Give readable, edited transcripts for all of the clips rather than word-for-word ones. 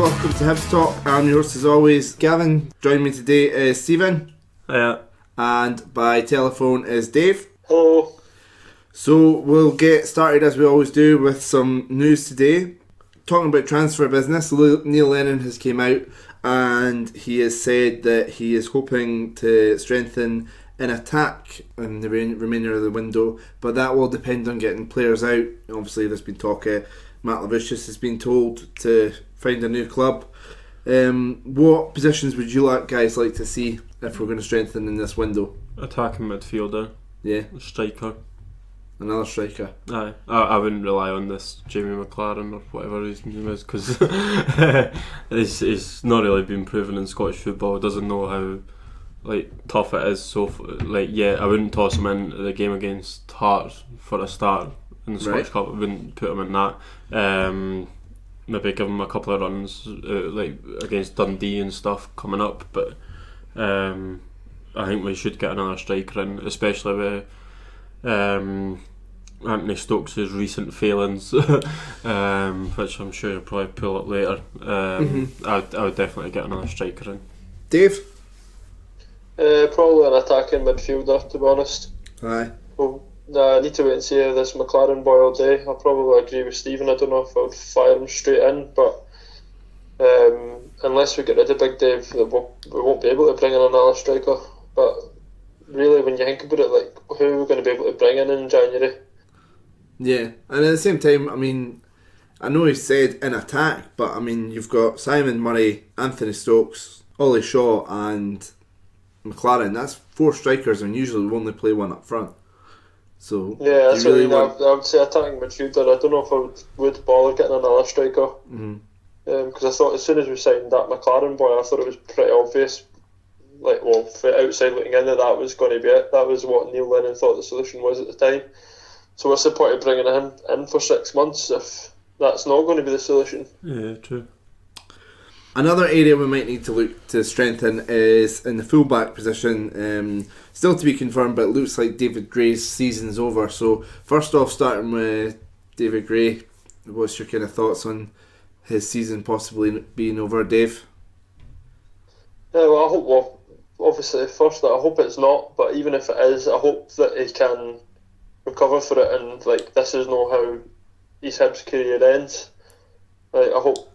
welcome to Hibs Talk. I'm your host as always, Gavin. Joining me today is Stephen. Yeah. And by telephone is Dave. Hello. So we'll get started as we always do with some news today. Talking about transfer business, Neil Lennon has came out and he has said that he is hoping to strengthen in attack in the remainder of the window, but that will depend on getting players out. Obviously there's been talk Matt Lavucius has been told to find a new club. What positions would you guys like to see if we're going to strengthen in this window? Attacking midfielder. Yeah. Striker. Another striker. Aye. I wouldn't rely on this Jamie McLaren or whatever his name is, because he's not really been proven in Scottish football. Doesn't know how tough it is. So I wouldn't toss him in the game against Hearts for a start in the Scottish Cup. I wouldn't put him in that. Maybe give him a couple of runs against Dundee and stuff coming up, but I think we should get another striker in, especially with Anthony Stokes' recent failings, which I'm sure you'll probably pull up later. I would definitely get another striker in. Dave? Probably an attacking midfielder, to be honest. Aye. Well, I need to wait and see how this McLaren boy all day. I'll probably agree with Stephen. I don't know if I would fire him straight in, but unless we get rid of Big Dave, we won't be able to bring in another striker. But really, when you think about it, who are we going to be able to bring in January? Yeah, and at the same time, I mean, I know he said in attack, but I mean, you've got Simon Murray, Anthony Stokes, Ollie Shaw and McLaren. That's 4 strikers, and usually we only play one up front. So yeah, that's really what I would say, attacking midfielder. I don't know if I would bother getting another striker. Because I thought as soon as we signed that McLaren boy, I thought it was pretty obvious, for outside looking in, that was going to be it. That was what Neil Lennon thought the solution was at the time. So what's the point of bringing him in for 6 months if that's not going to be the solution? Yeah, true. Another area we might need to look to strengthen is in the fullback position. Still to be confirmed, but it looks like David Gray's season's over. So first off, starting with David Gray, what's your kind of thoughts on his season possibly being over, Dave? Yeah, well, I hope. Obviously, first, I hope it's not. But even if it is, I hope that he can recover for it. And this is not how his Hibs career ends. I hope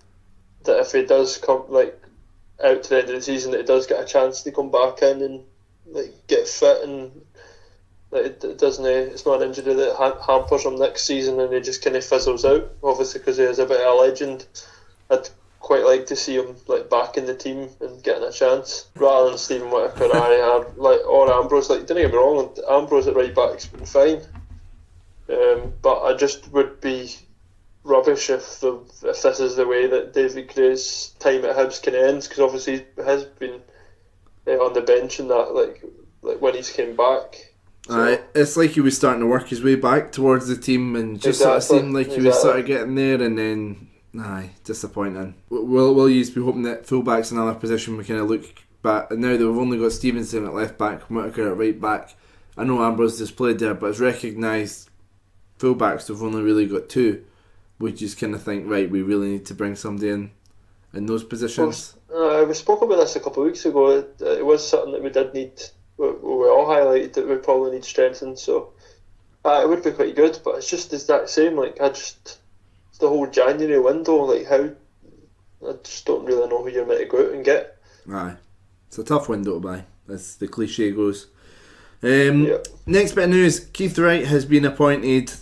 that if he does come out to the end of the season, that he does get a chance to come back in and get fit, and it doesn't. It's not an injury that hampers him next season, and he just kind of fizzles out. Obviously, because he is a bit of a legend, I'd quite like to see him back in the team and getting a chance rather than Stephen Whittaker or Ambrose. Don't get me wrong, Ambrose at right back's been fine, but I just would be rubbish if this is the way that David Gray's time at Hibs can end, because obviously he has been on the bench and that when he's came back. So. It's like he was starting to work his way back towards the team and just sort of seemed like he was sort of getting there, and then disappointing. We'll be hoping that fullback's another position we kind of look back, and now that we've only got Stevenson at left back, Whittaker at right back. I know Ambrose has played there, but it's recognised fullbacks we've only really got 2. We just kind of think, right, we really need to bring somebody in those positions. We spoke about this a couple of weeks ago. It was something that we did need. We all highlighted that we probably need strengthening. So it would be quite good, but it's just the exact same. It's the whole January window. How I just don't really know who you're meant to go out and get. Aye, it's a tough window to buy, as the cliche goes. Next bit of news: Keith Wright has been appointed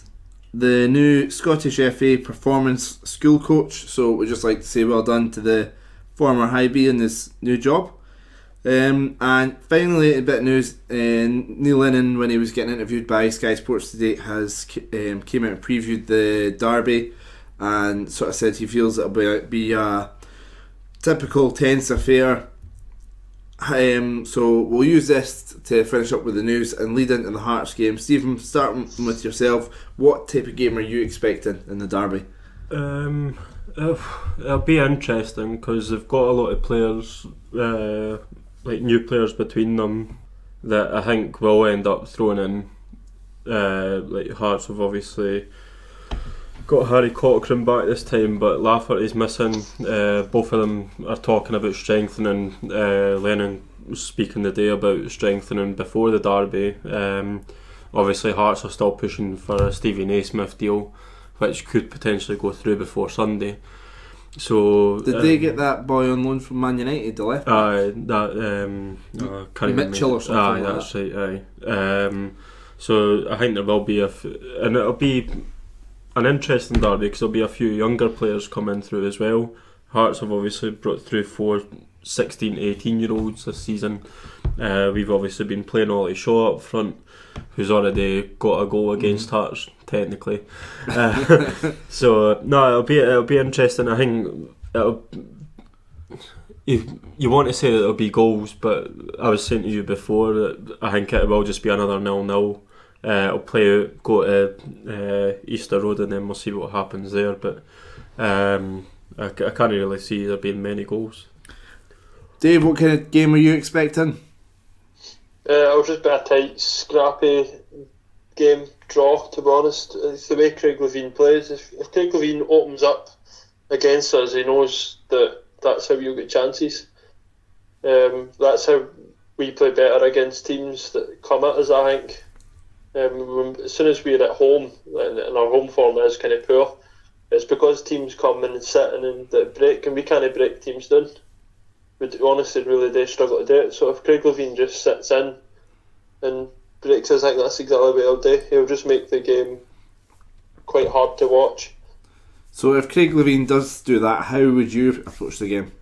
the new Scottish FA Performance School Coach, so we'd just like to say well done to the former High B in this new job. And finally, a bit of news, Neil Lennon, when he was getting interviewed by Sky Sports Today, has came out and previewed the derby and sort of said he feels it'll be a typical tense affair. So we'll use this to finish up with the news and lead into the Hearts game. Stephen, starting with yourself, what type of game are you expecting in the derby? It'll be interesting because they've got a lot of players, new players between them that I think will end up throwing in. Hearts have obviously got Harry Cochrane back this time, but Lafferty's missing. Both of them are talking about strengthening. Lennon was speaking today about strengthening before the derby. Obviously Hearts are still pushing for a Stevie Naismith deal, which could potentially go through before Sunday. So did they get that boy on loan from Man United, the left back? Mitchell or something like that's that. Right, so I think there will be and it'll be an interesting derby because there'll be a few younger players coming through as well. Hearts have obviously brought through 4 16 18 year olds this season. We've obviously been playing Ollie Shaw up front, who's already got a goal against Hearts technically. So no, it'll be interesting. I think you want to say that it'll be goals, but I was saying to you before that I think it will just be another 0-0. It'll play out, go to Easter Road, and then we'll see what happens there. But I can't really see there being many goals. Dave, what kind of game are you expecting? I'll just be a tight, scrappy game, draw, to be honest. It's the way Craig Levein plays. If Craig Levein opens up against us, he knows that that's how you'll get chances. That's how we play better against teams that come at us, I think. As soon as we're at home, and our home form is kind of poor, it's because teams come in and sit and break, and we can't break teams down. We honestly really do struggle to do it. So if Craig Levein just sits in and breaks us, I think that's exactly what he'll do. He'll just make the game quite hard to watch. So if Craig Levein does do that, how would you approach the game?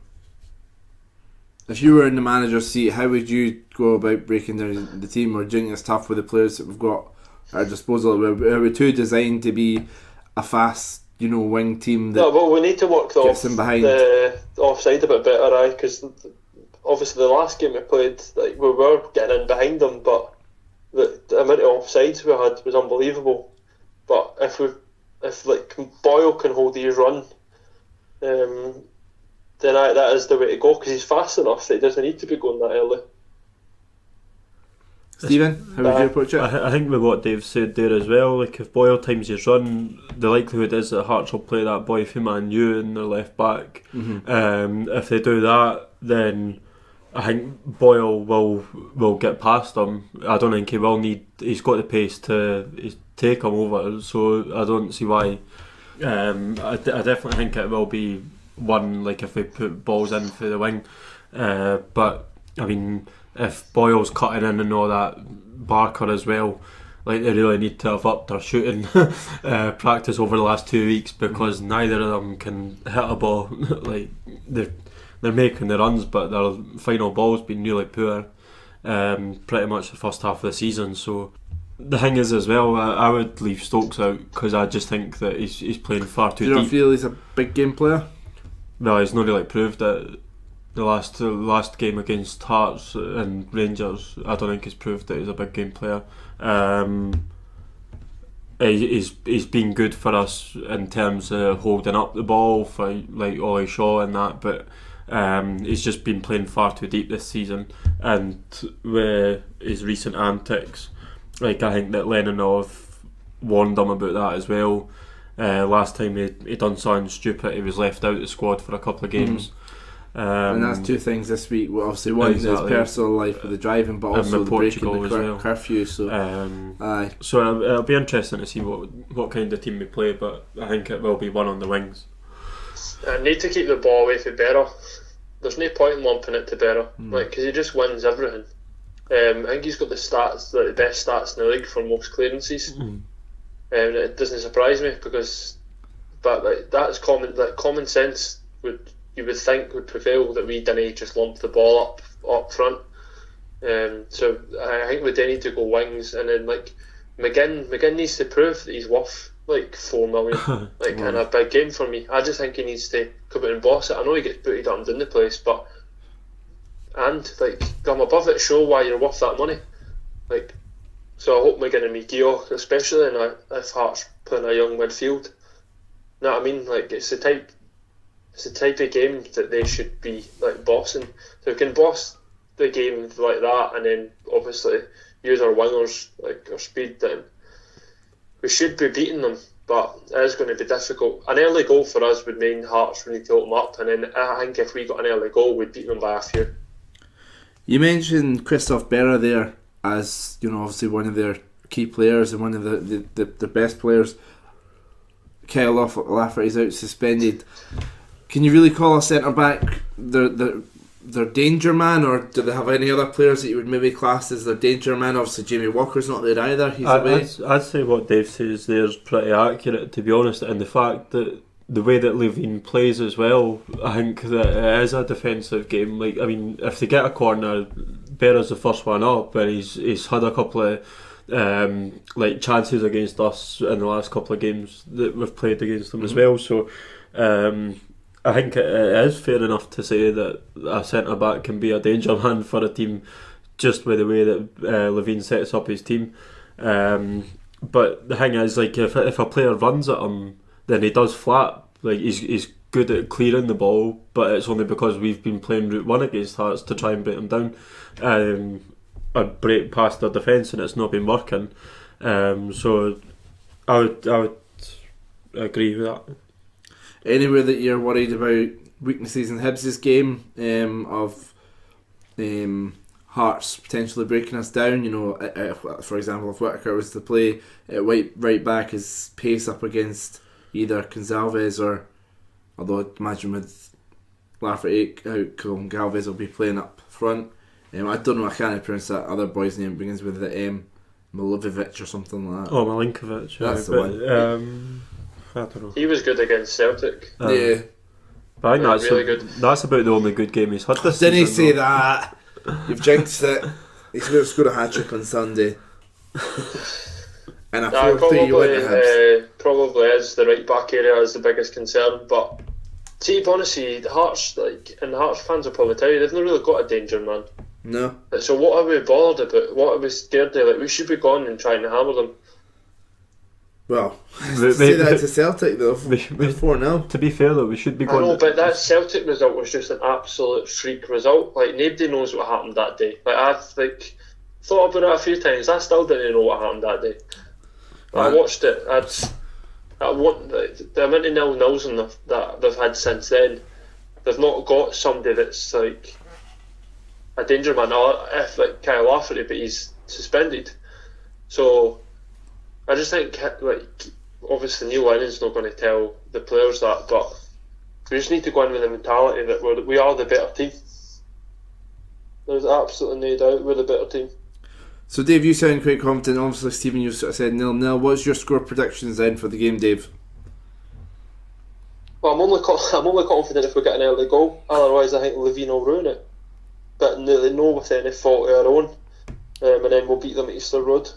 If you were in the manager's seat, how would you go about breaking down the team or doing this tough with the players that we've got at our disposal? Are we too designed to be a fast, wing team that but we need to work the offside a bit better, because obviously the last game we played, we were getting in behind them, but the amount of offsides we had was unbelievable. But if Boyle can hold his run, then that is the way to go, because he's fast enough that he doesn't need to be going that early. Stephen, how would you approach it? I think with what Dave said there as well, if Boyle times his run, the likelihood is that Hearts will play that boy from Man U in their left back. Mm-hmm. If they do that, then I think Boyle will get past him. I don't think he's got the pace to take him over, so I don't see why. I definitely think it will be one, if we put balls in for the wing, but I mean, if Boyle's cutting in and all that, Barker as well, they really need to have upped their shooting practice over the last 2 weeks, because neither of them can hit a ball. They're making the runs, but their final ball's been really poor, pretty much the first half of the season. So the thing is as well, I would leave Stokes out, because I just think that he's playing far too deep. Do you feel he's a big game player? Well, he's not really proved it. The last game against Hearts and Rangers, I don't think he's proved that he's a big game player. He's been good for us in terms of holding up the ball for Ollie Shaw and that, but he's just been playing far too deep this season, and with his recent antics, I think that Lennon have warned him about that as well. Last time he done something stupid, he was left out of the squad for a couple of games. And that's two things this week. Well, obviously, one is his personal life with the driving, but also the breaking the curfew. So, so it'll be interesting to see what kind of team we play. But I think it will be one on the wings. I need to keep the ball away from Berra. There's no point in lumping it to Berra, because he just wins everything. I think he's got the best stats in the league for most clearances. It doesn't surprise me, but that's common sense you would think would prevail, that we didn't just lump the ball up front. So I think we do need to go wings, and then McGinn needs to prove that he's worth 4 million in a big game for me. I just think he needs to come out and boss it. I know he gets booted up and down the place, but come above it, show why you're worth that money. So I hope McGinn and McGeoch, especially if Hearts playing a young midfield. You know what I mean? It's the type of game that they should be bossing. So we can boss the game like that, and then obviously use our wingers, our speed. Then we should be beating them. but it is going to be difficult. An early goal for us would mean Hearts really to open up, and then I think if we got an early goal, we'd beat them by a few. You mentioned Christoph Berra there as, obviously one of their key players and one of the best players. Kyle Lafferty's out suspended. Can you really call a centre back their danger man, or do they have any other players that you would maybe class as their danger man? Obviously Jamie Walker's not there either, he's away. I'd say what Dave says there is pretty accurate, to be honest, and the fact that the way that Levine plays as well, I think that it is a defensive game. Like, I mean, if they get a corner, Berra's the first one up, and he's had a couple of chances against us in the last couple of games that we've played against them as well. So I think it is fair enough to say that a centre back can be a danger man for a team, just with the way that Levine sets up his team. But the thing is, like, if a player runs at him, then he does flat. Like, he's good at clearing the ball, but it's only because we've been playing route one against Hearts to try and break him down. Or break past their defence, and it's not been working. So I would agree with that. Anywhere that you're worried about weaknesses in Hibs' game, of Hearts potentially breaking us down, for example, if Whittaker was to play at right back, his pace up against either Gonzalez or, although I'd imagine with Lafferty out, Gonzalez will be playing up front. I don't know, I can't pronounce that other boy's name. It begins with the M, Milivojevic or something like that. Oh, Milinkovic. That's the one. I don't know. He was good against Celtic. Yeah. But I think that's really good. That's about the only good game he's had this season. Didn't he say that? You've jinxed it. He's going to score a hat-trick on Sunday. And a 4-3 win to Hibs. Probably is the right back area is the biggest concern, but see, honestly, the Hearts, and the Hearts fans will probably tell you, they've not really got a danger man. No. So what are we bothered about? What are we scared of? Like, we should be going and trying to hammer them. Well, say that to Celtic though. 4-0. To be fair though, we should be going. I know, but that Celtic result was just an absolute freak result. Like, nobody knows what happened that day. Like, I've thought about it a few times. I still didn't know what happened that day. I watched it. I want the amount of 0-0s that they've had since then. They've not got somebody that's like a danger man, if like Kyle Lafferty, but he's suspended. So I just think, like, obviously Neil Lennon's not going to tell the players that, but we just need to go in with the mentality that we are the better team. There's absolutely no doubt we're the better team. So Dave, you sound quite confident. Obviously Stephen, you sort of said 0-0. What's your score predictions then for the game, Dave? Well, I'm only confident if we get an early goal. Otherwise I think Levine will ruin it. But no with any fault of our own. And then we'll beat them at Easter Road.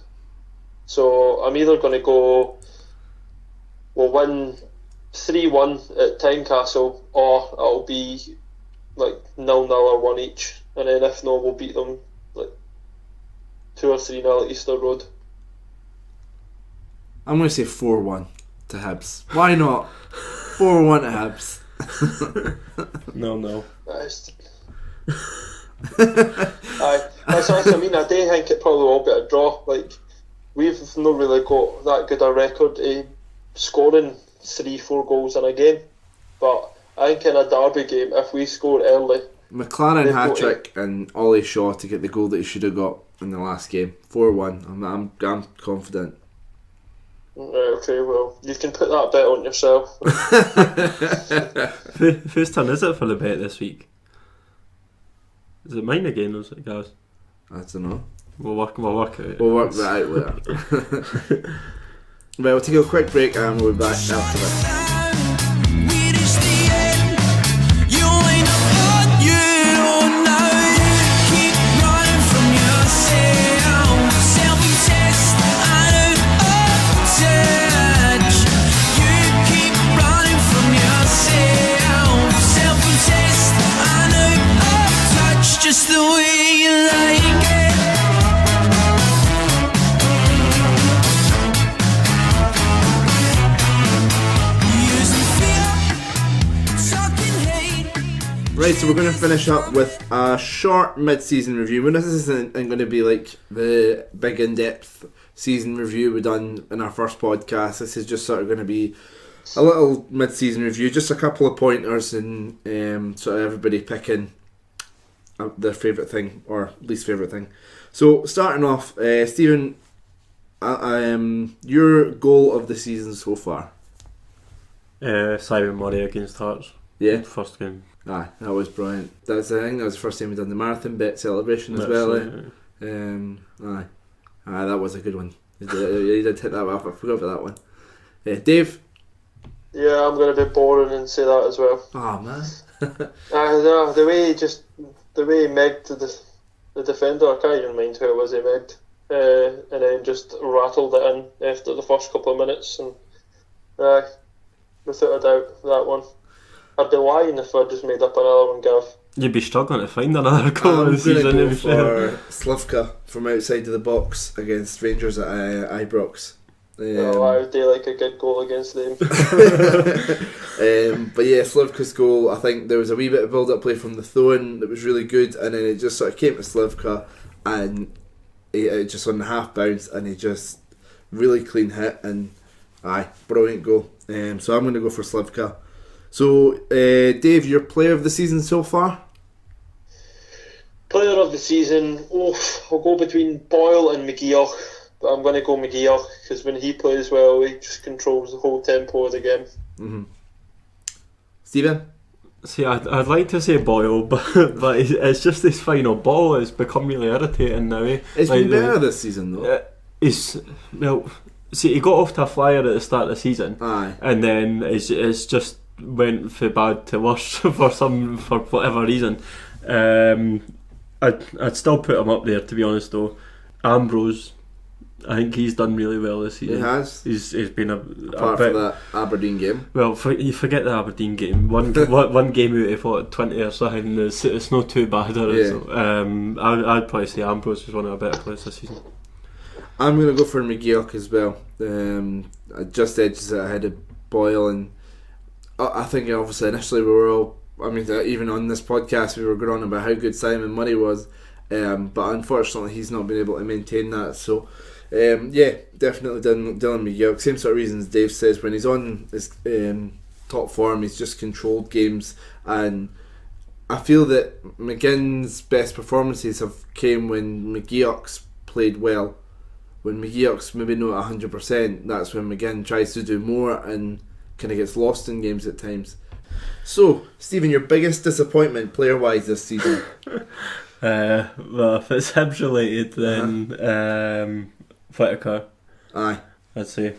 So I'm either going to go, we'll win 3-1 at Tynecastle, or it'll be like 0-0 or 1 each. And then if not, we'll beat them like 2 or 3-0 at Easter Road. I'm going to say 4-1 to Hibs. Why not? 4-1 to Hibs. No. That's what I mean. I do think it probably will be a draw. Like, we've not really got that good a record of scoring 3-4 goals in a game. But I think in a derby game, if we score early, McLaren hat-trick and Ollie Shaw to get the goal that he should have got in the last game. 4-1. I'm confident. Okay, well, you can put that bet on yourself. Whose turn is it for the bet this week? Is it mine again, or is it guys? I don't know. We'll work it out. We'll work that out later. Right, we'll take a quick break and we'll be back after this. Just the way you like it. Right, so we're going to finish up with a short mid-season review. Well, this isn't going to be like the big in-depth season review we done in our first podcast. This is just sort of going to be a little mid-season review, just a couple of pointers and sort of everybody picking their favourite thing or least favourite thing. So starting off, Stephen, your goal of the season so far? Simon Murray against Hearts. Yeah, first game. That was brilliant. I think that was the first time we done the marathon bit celebration as well. That was a good one. You did hit that off. I forgot about that one. Dave. Yeah, I'm going to be boring and say that as well. Oh man. The way he megged the defender, I can't even mind who it was he megged, and then just rattled it in after the first couple of minutes, and without a doubt, that one. I'd be lying if I just made up another one, Gav. You'd be struggling to find another goal I'm this season. Go for Slivka from outside of the box against Rangers at Ibrox. I would do like a good goal against them. But yeah, Slivka's goal, I think there was a wee bit of build-up play from the throw-in that was really good, and then it just sort of came to Slivka, and it just on the half bounce, and he just really clean hit, and brilliant goal. So I'm going to go for Slivka. So, Dave, your player of the season so far? Player of the season, I'll go between Boyle and McGeoch, but I'm going to go McGeoch because when he plays well, he just controls the whole tempo of the game. Mm-hmm. Stephen? See, I'd like to say Boyle, but it's just this final ball has become really irritating now. It's been better this season though. See, he got off to a flyer at the start of the season, and then it's just went from bad to worse for whatever reason. I'd still put him up there, to be honest though. Ambrose, I think he's done really well this season. He has. He's been apart from that Aberdeen game. Well, you forget the Aberdeen game. One game out of 20 or something. It's not too bad. I'd probably say Ambrose was one of the better players this season. I'm going to go for McGeoch as well. I just edges it ahead of Boyle, and I think obviously initially we were all, even on this podcast we were going on about how good Simon Murray was, but unfortunately he's not been able to maintain that. So definitely Dylan McGeoch. Same sort of reasons Dave says. When he's on his top form, he's just controlled games, and I feel that McGinn's best performances have came when McGeoch's played well. When McGeoch's maybe not 100%, that's when McGinn tries to do more and kind of gets lost in games at times. So, Stephen, your biggest disappointment player-wise this season? Well, if it's Hibs related, then Whittaker. Aye. I'd say.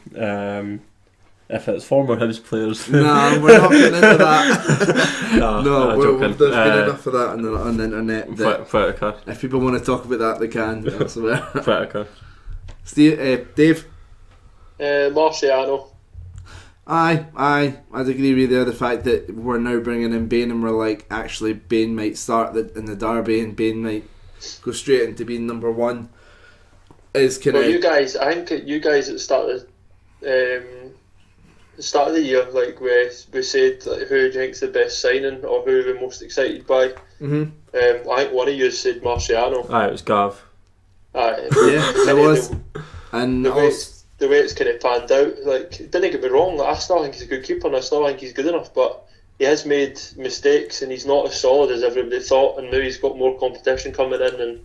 If it's former Hibs players, nah, we're not getting into that. no, there's been enough of that on the internet. Whittaker. If people want to talk about that, they can. Whittaker. Dave? Marciano. I'd agree with you there. The fact that we're now bringing in Bain, and we're like, actually Bain might start in the derby, and Bain might go straight into being number one. Is kind of. I think you guys at the start of the year, like we said, like, who do you think's the best signing or who are we most excited by? Mm-hmm. I think one of you said Marciano. It was Gav. Yeah, it was. And the way it's kind of panned out, like, didn't get me wrong, like, I still think he's a good keeper and I still think he's good enough, but he has made mistakes and he's not as solid as everybody thought, and now he's got more competition coming in, and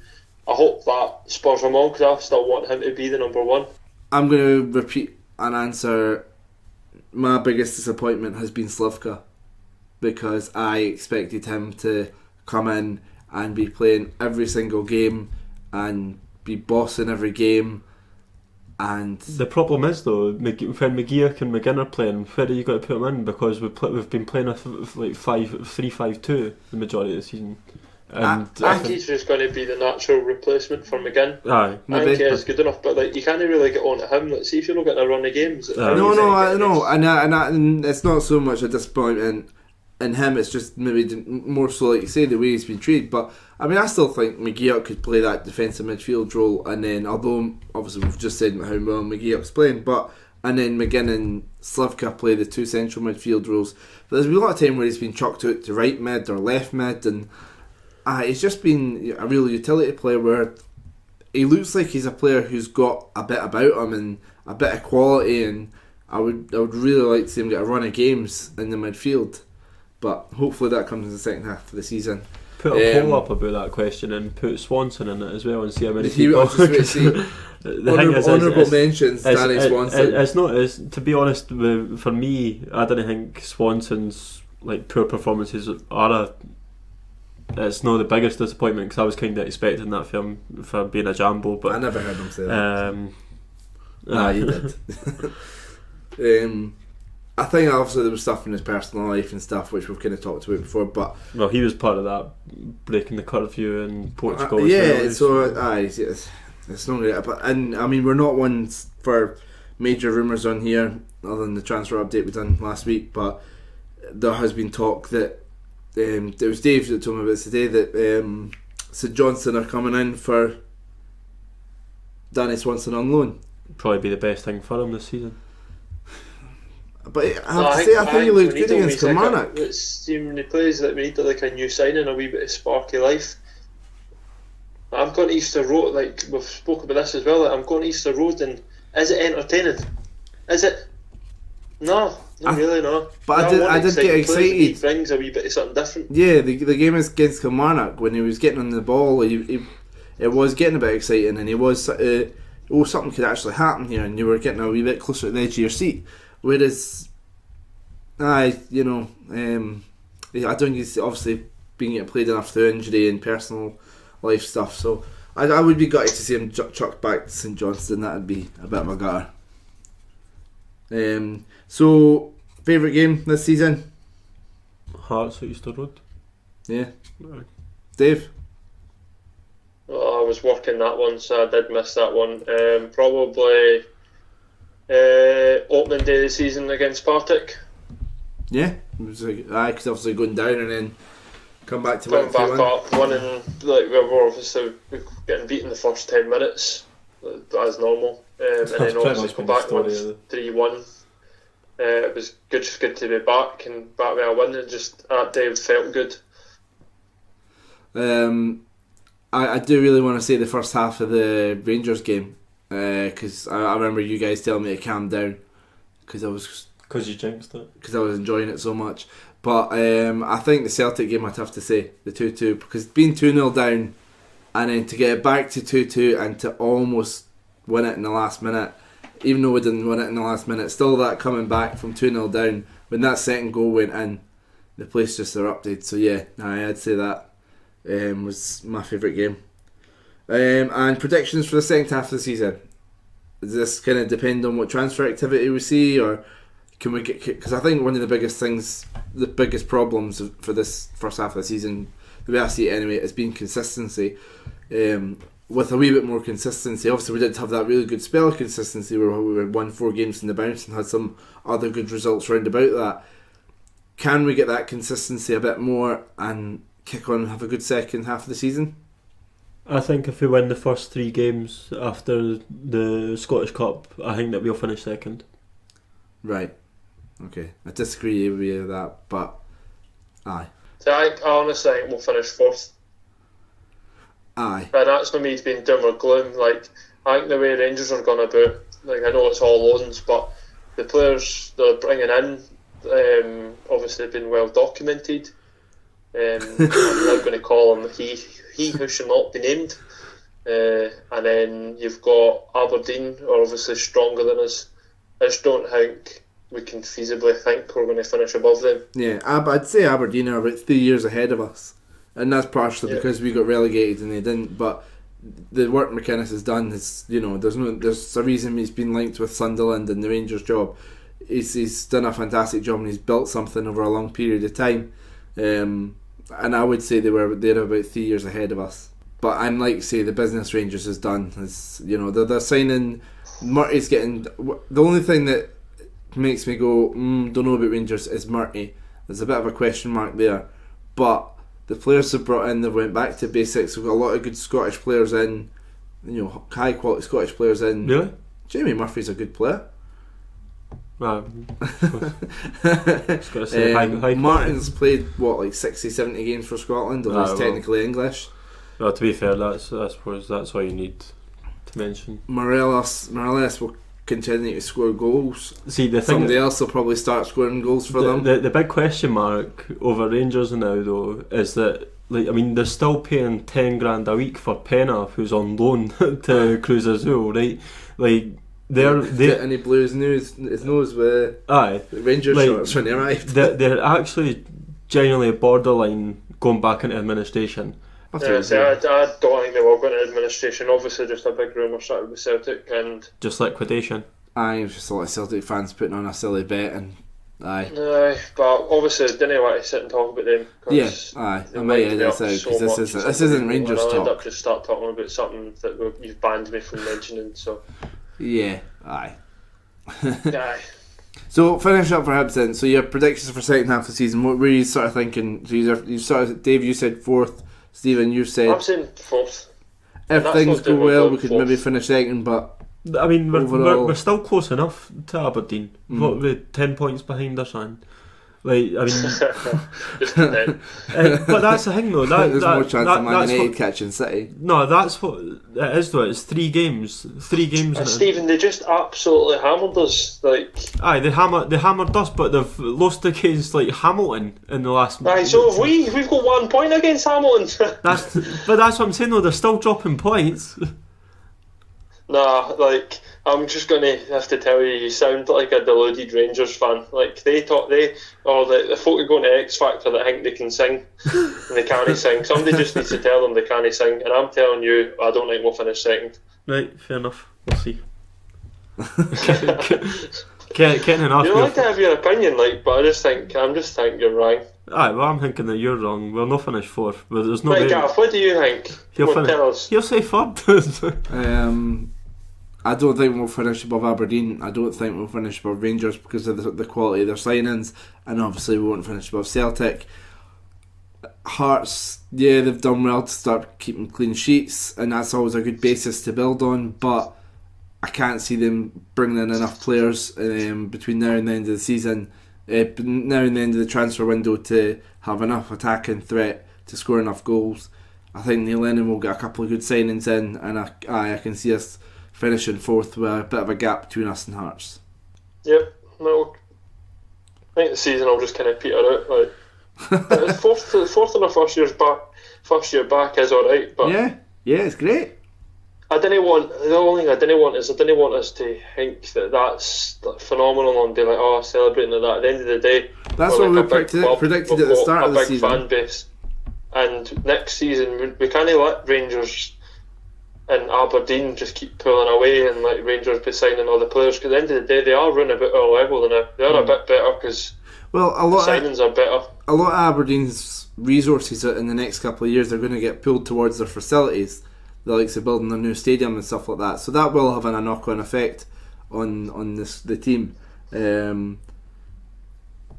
I hope that spurs him on, because I still want him to be the number one. I'm going to repeat an answer. My biggest disappointment has been Slivka, because I expected him to come in and be playing every single game and be bossing every game. And the problem is though, when McGeoch and McGinn are playing, where are you got to put them in? Because we've been playing like 3-5-2 the majority of the season. And I think he's just going to be the natural replacement for McGinn. Aye, I think he is good enough, but like, you can't really get on to him. Like, see if you're not getting a run of games. I know, and it's not so much a disappointment in him. It's just maybe more so, like you say, the way he's been treated. But I mean, I still think McGeoch could play that defensive midfield role, and then, although obviously we've just said how well McGeoch's playing, and then McGinn and Slivka play the two central midfield roles. But there's been a lot of time where he's been chucked out to right mid or left mid, and it's just been a real utility player where he looks like he's a player who's got a bit about him and a bit of quality, and I would really like to see him get a run of games in the midfield. But hopefully that comes in the second half of the season. Put a poll up about that question and put Swanson in it as well and see how many people. Honourable mentions, Danny Swanson. It's to be honest, for me, I don't think Swanson's like poor performances are it's not the biggest disappointment, because I was kind of expecting that film for being a jambo, but I never heard him say that. Nah, you did. I think obviously there was stuff in his personal life and stuff which we've kind of talked about before, but well, he was part of that breaking the curfew in Portugal. It's not great. And I mean, we're not ones for major rumours on here, other than the transfer update we done last week. But there has been talk that it was Dave that told me about this today, that St Johnstone are coming in for Danny Swanson on loan. Probably be the best thing for him this season. But I have to say, I think he looked good against Kilmarnock. When he plays, that we need like a new signing, a wee bit of sparky life. I'm going to Easter Road, like we've spoken about this as well. Like, I'm going to Easter Road, and is it entertaining? Is it? No, not really, no. But I did get excited. He brings a wee bit of something different. Yeah, the game against Kilmarnock, when he was getting on the ball, it was getting a bit exciting, and he was something could actually happen here, and you were getting a wee bit closer to the edge of your seat. Whereas, I don't think he's obviously being played enough through injury and personal life stuff. So I would be gutted to see him chucked back to St Johnstone. That would be a bit of a gutter. So favourite game this season? Hearts at Easter Road. Yeah. Dave? Well, I was working that one, so I did miss that one. Probably opening day of the season against Partick. Yeah, it was because obviously going down and then come back to going back up, winning. Like we were obviously getting beaten the first 10 minutes as normal, and then obviously come back and win 3-1. It was good to be back and back with a win, and just that day felt good. I do really want to say the first half of the Rangers game, because I remember you guys telling me to calm down because you jinxed it, because I was enjoying it so much. But I think the Celtic game, I'd have to say the 2-2, because being 2-0 down and then to get it back to 2-2 and to almost win it in the last minute, even though we didn't win it in the last minute, still that coming back from 2-0 down, when that second goal went in, the place just erupted. So yeah, I'd say that was my favourite game. And predictions for the second half of the season. Does this kind of depend on what transfer activity we see, or can we get? Because I think one of the biggest things, the biggest problems for this first half of the season, the way I see it anyway, has been consistency. With a wee bit more consistency, obviously we did have that really good spell of consistency where we won 4 games in the bounce and had some other good results round about that. Can we get that consistency a bit more and kick on and have a good second half of the season? I think if we win the first 3 games after the Scottish Cup, I think that we'll finish second. Right. Okay. I disagree with that, but aye. So I honestly think we'll finish 4th. Aye. But that's not me being doom or gloom. Like, I think the way Rangers are going about, like, I know it's all loans, but the players they're bringing in, obviously have been well documented. I'm not going to call him he who should not be named. And then you've got Aberdeen, are obviously stronger than us. I just don't think we can feasibly think we're going to finish above them. Yeah, I'd say Aberdeen are about 3 years ahead of us, and that's partially because we got relegated and they didn't. But the work McInnes has done is, there's a reason he's been linked with Sunderland and the Rangers job. He's done a fantastic job and he's built something over a long period of time. And I would say they're about 3 years ahead of us. But I'd like to say the business Rangers has done is, they're signing. Murty's getting. The only thing that makes me go, don't know about Rangers is Murty. There's a bit of a question mark there, but the players they've brought in, they've went back to basics. We've got a lot of good Scottish players in, high quality Scottish players in. Really? Jamie Murphy's a good player. Martin's played 60-70 games for Scotland, although he's technically English. Well, to be fair, I suppose that's all you need. to mention. Morelos will continue to score goals. See, the thing Somebody else will probably start scoring goals for them. The big question mark over Rangers now though is that, like, I mean, they're still paying $10,000 a week for Pena, who's on loan to Cruz Azul, right? Like, and he blew his nose with Rangers shorts when he arrived. They're actually genuinely borderline going back into administration. I don't think they will go into administration. Obviously, just a big rumour started with Celtic and just liquidation. It was just a lot of Celtic fans putting on a silly bet, and but obviously didn't want to sit and talk about them. I might edit this out because this isn't Rangers talk. I'll end up just start talking about something that you've banned me from mentioning. So aye. So finish up for Hibs then. So your predictions for second half of the season. What were you sort of thinking? So Dave, you said fourth. Stephen, you said I'm saying fourth. If things go well, we could maybe finish second, but I mean, overall, we're still close enough to Aberdeen. What, we're 10 points behind or something? Like, I mean, just 10. But that's the thing though. There's more chance of Man United catching City. No, that's what it is though. It's 3 games. And Stephen, they just absolutely hammered us. Like, they hammered us, but they've lost against like Hamilton in the last. So have we. We've got 1 point against Hamilton. But that's what I'm saying though. They're still dropping points. Nah, like, I'm just gonna have to tell you sound like a deluded Rangers fan. Like, the folk who go into X Factor that think they can sing and they can't sing. Somebody just needs to tell them they can't sing, and I'm telling you, I don't think we'll finish second. Right, fair enough. We'll see. Getting enough. You don't like to have your opinion, like, but I'm just think you're wrong. Well, I'm thinking that you're wrong. We'll not finish fourth, but there's no. Right, Gaff, what do you think? Tell us. He'll say third. I don't think we'll finish above Aberdeen. I don't think we'll finish above Rangers because of the quality of their signings, and obviously we won't finish above Celtic. Hearts, they've done well to start keeping clean sheets, and that's always a good basis to build on, but I can't see them bringing in enough players between now and the end of the season, now and the end of the transfer window, to have enough attacking threat to score enough goals. I think Neil Lennon will get a couple of good signings in, and I can see us finishing fourth with a bit of a gap between us and Hearts. Yep, no, I think the season will just kind of peter out. Like, fourth in our first year back is alright, but yeah, it's great. The only thing I didn't want us to think that that's phenomenal and be like, celebrating at that. At the end of the day, that's what we predicted at the start of the season. A big fan base, and next season we can't let Rangers and Aberdeen just keep pulling away and like Rangers be signing all the players, because at the end of the day they are running a bit of level now. They are a bit better because the signings are better. A lot of Aberdeen's resources in the next couple of years are going to get pulled towards their facilities, the likes of building a new stadium and stuff like that. So that will have a knock-on effect on the team. And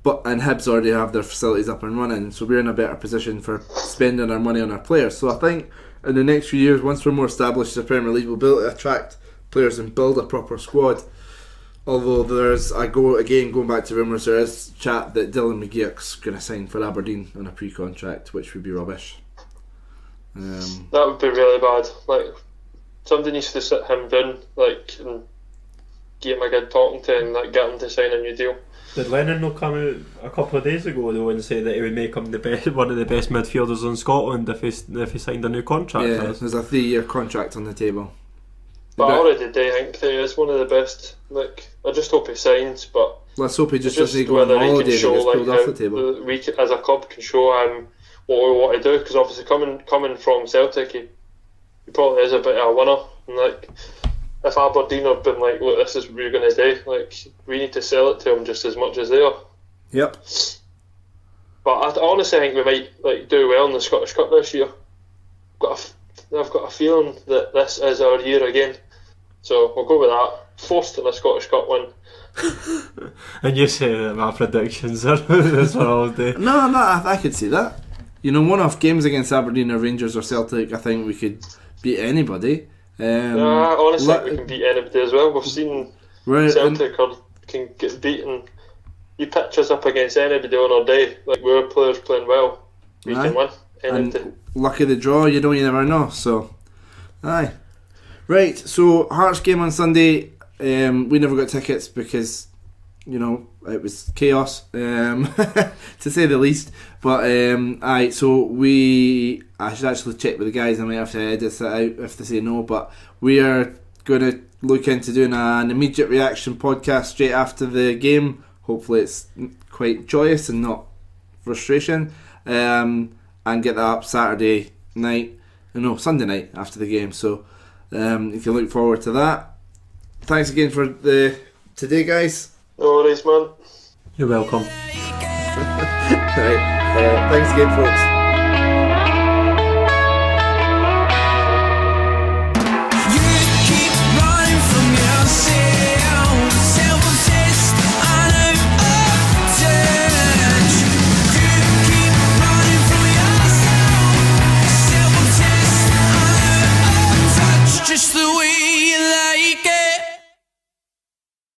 Hibs already have their facilities up and running, so we're in a better position for spending our money on our players. So I think in the next few years, once we're more established in the Premier League, we'll be able to attract players and build a proper squad. Although going back to rumours, there is chat that Dylan McGeouch's going to sign for Aberdeen on a pre-contract, which would be rubbish. That would be really bad. Like, somebody needs to sit him down, like, and give him a good talking to, and like get him to sign a new deal. Did Lennon not come out a couple of days ago though and say that he would make him one of the best midfielders in Scotland if he signed a new contract? Yeah, there's a 3-year contract on the table. But I already do think he is one of the best. Like, I just hope he signs, but let's hope he just doesn't go on holiday and gets pulled off the table. We as a club can show him what we want to do, because obviously coming from Celtic, he probably is a bit of a winner. And like, if Aberdeen have been like, look, this is what we're going to do, like, we need to sell it to them just as much as they are. Yep. But I honestly think we might like do well in the Scottish Cup this year. I've got a feeling that this is our year again. So we'll go with that. Forced in the Scottish Cup win. And you say that my predictions are that's what I'll do. No, I could see that. One-off games against Aberdeen or Rangers or Celtic, I think we could beat anybody. Honestly, we can beat anybody as well. We've seen Celtic can get beaten. You pitch us up against anybody on our day, like our players playing well, we can win. And luck of the draw, you never know. So, aye. Right, so Hearts game on Sunday. We never got tickets because, you know, it was chaos, to say the least. But I should actually check with the guys. I might have to edit that out if they say no. But we are going to look into doing an immediate reaction podcast straight after the game. Hopefully it's quite joyous and not frustration. And get that up Sunday night after the game. So you can look forward to that. Thanks again for today, guys. No worries, man. You're welcome. Right, thanks again, folks.